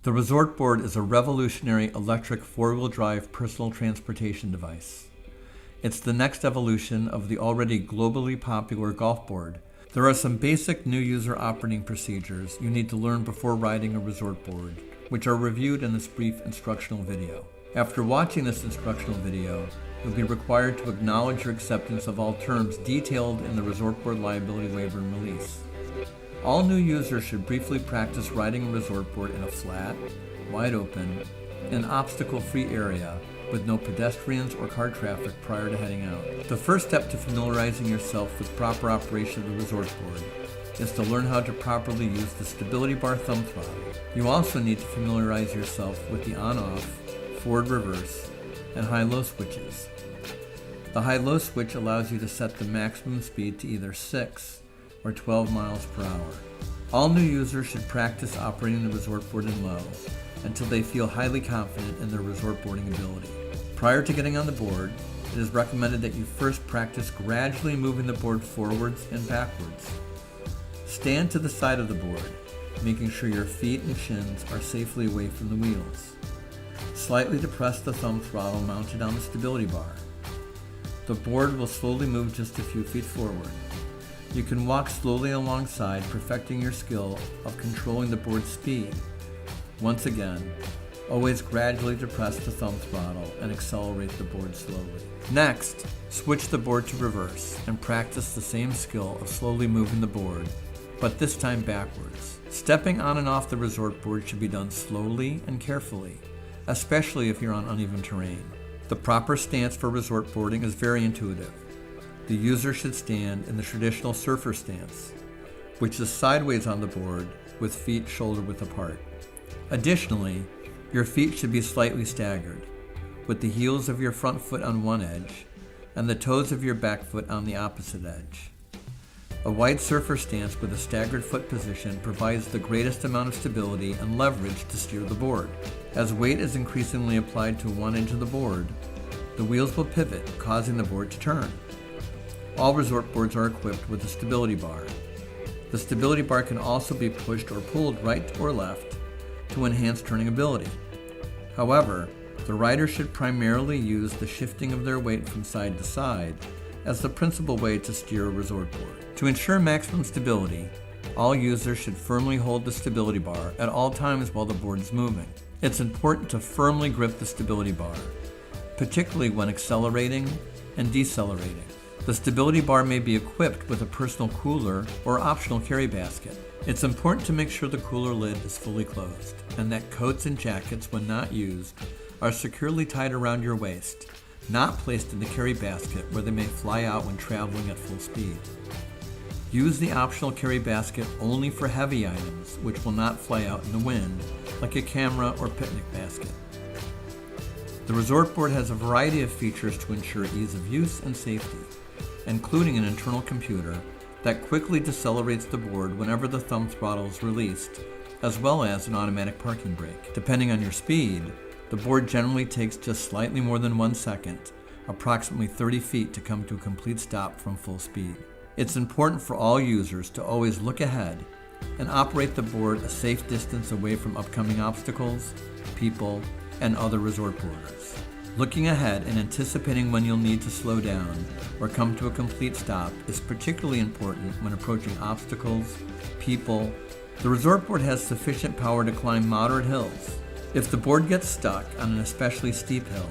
The ResortBoard is a revolutionary electric four-wheel drive personal transportation device. It's the next evolution of the already globally popular golf board. There are some basic new user operating procedures you need to learn before riding a ResortBoard, which are reviewed in this brief instructional video. After watching this instructional video, you'll be required to acknowledge your acceptance of all terms detailed in the ResortBoard liability waiver and release. All new users should briefly practice riding a ResortBoard in a flat, wide open, and obstacle-free area with no pedestrians or car traffic prior to heading out. The first step to familiarizing yourself with proper operation of the ResortBoard is to learn how to properly use the stability bar thumb throttle. You also need to familiarize yourself with the on-off, forward-reverse, and high-low switches. The high-low switch allows you to set the maximum speed to either 6 or 12 miles per hour. All new users should practice operating the ResortBoard in low until they feel highly confident in their ResortBoarding ability. Prior to getting on the board, it is recommended that you first practice gradually moving the board forwards and backwards. Stand to the side of the board, making sure your feet and shins are safely away from the wheels. Slightly depress the thumb throttle mounted on the stability bar. The board will slowly move just a few feet forward. You can walk slowly alongside, perfecting your skill of controlling the board's speed. Once again, always gradually depress the thumb throttle and accelerate the board slowly. Next, switch the board to reverse and practice the same skill of slowly moving the board, but this time backwards. Stepping on and off the ResortBoard should be done slowly and carefully, especially if you're on uneven terrain. The proper stance for ResortBoarding is very intuitive. The user should stand in the traditional surfer stance, which is sideways on the board with feet shoulder-width apart. Additionally, your feet should be slightly staggered, with the heels of your front foot on one edge and the toes of your back foot on the opposite edge. A wide surfer stance with a staggered foot position provides the greatest amount of stability and leverage to steer the board. As weight is increasingly applied to one edge of the board, the wheels will pivot, causing the board to turn. All ResortBoards are equipped with a stability bar. The stability bar can also be pushed or pulled right or left to enhance turning ability. However, the rider should primarily use the shifting of their weight from side to side as the principal way to steer a ResortBoard. To ensure maximum stability, all users should firmly hold the stability bar at all times while the board is moving. It's important to firmly grip the stability bar, particularly when accelerating and decelerating. The stability bar may be equipped with a personal cooler or optional carry basket. It's important to make sure the cooler lid is fully closed and that coats and jackets, when not used, are securely tied around your waist, not placed in the carry basket where they may fly out when traveling at full speed. Use the optional carry basket only for heavy items which will not fly out in the wind, like a camera or picnic basket. The ResortBoard has a variety of features to ensure ease of use and safety, including an internal computer that quickly decelerates the board whenever the thumb throttle is released, as well as an automatic parking brake. Depending on your speed, the board generally takes just slightly more than 1 second, approximately 30 feet, to come to a complete stop from full speed. It's important for all users to always look ahead and operate the board a safe distance away from upcoming obstacles, people, and other ResortBoarders. Looking ahead and anticipating when you'll need to slow down or come to a complete stop is particularly important when approaching obstacles, people. The ResortBoard has sufficient power to climb moderate hills. If the board gets stuck on an especially steep hill,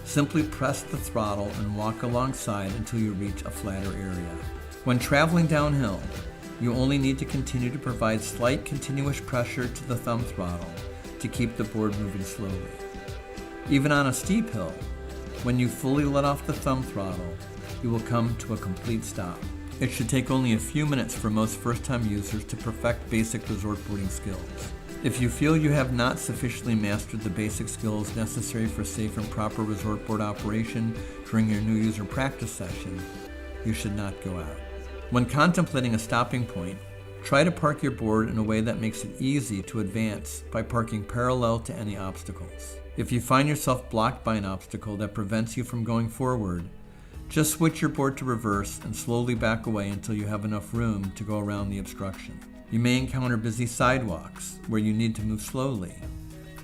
simply press the throttle and walk alongside until you reach a flatter area. When traveling downhill, you only need to continue to provide slight continuous pressure to the thumb throttle to keep the board moving slowly. Even on a steep hill, when you fully let off the thumb throttle, you will come to a complete stop. It should take only a few minutes for most first-time users to perfect basic ResortBoarding skills. If you feel you have not sufficiently mastered the basic skills necessary for safe and proper ResortBoard operation during your new user practice session, you should not go out. When contemplating a stopping point, try to park your board in a way that makes it easy to advance by parking parallel to any obstacles. If you find yourself blocked by an obstacle that prevents you from going forward, just switch your board to reverse and slowly back away until you have enough room to go around the obstruction. You may encounter busy sidewalks where you need to move slowly.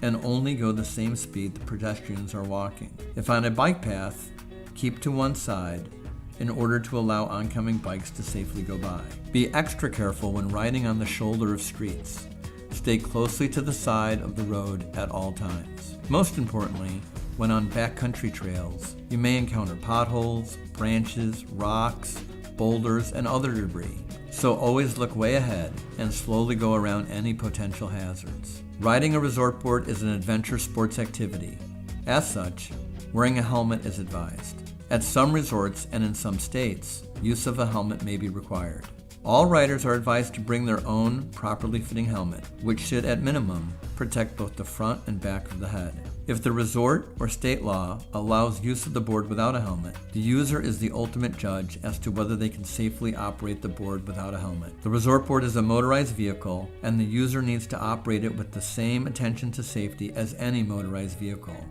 and only go the same speed the pedestrians are walking. If on a bike path, keep to one side in order to allow oncoming bikes to safely go by. Be extra careful when riding on the shoulder of streets. Stay closely to the side of the road at all times. Most importantly, when on backcountry trails, you may encounter potholes, branches, rocks, boulders, and other debris. So always look way ahead and slowly go around any potential hazards. Riding a resort board is an adventure sports activity. As such, wearing a helmet is advised. At some resorts and in some states, use of a helmet may be required. All riders are advised to bring their own properly fitting helmet, which should at minimum protect both the front and back of the head. If the resort or state law allows use of the board without a helmet, the user is the ultimate judge as to whether they can safely operate the board without a helmet. The resort board is a motorized vehicle, and the user needs to operate it with the same attention to safety as any motorized vehicle,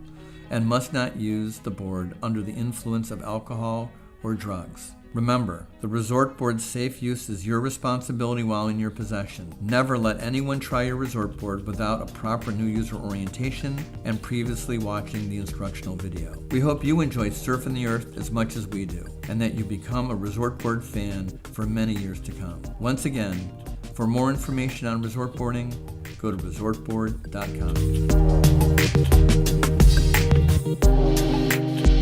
and must not use the board under the influence of alcohol or drugs. Remember, the resort board's safe use is your responsibility while in your possession. Never let anyone try your resort board without a proper new user orientation and previously watching the instructional video. We hope you enjoy surfing the earth as much as we do, and that you become a resort board fan for many years to come. Once again, for more information on resort boarding, go to resortboard.com.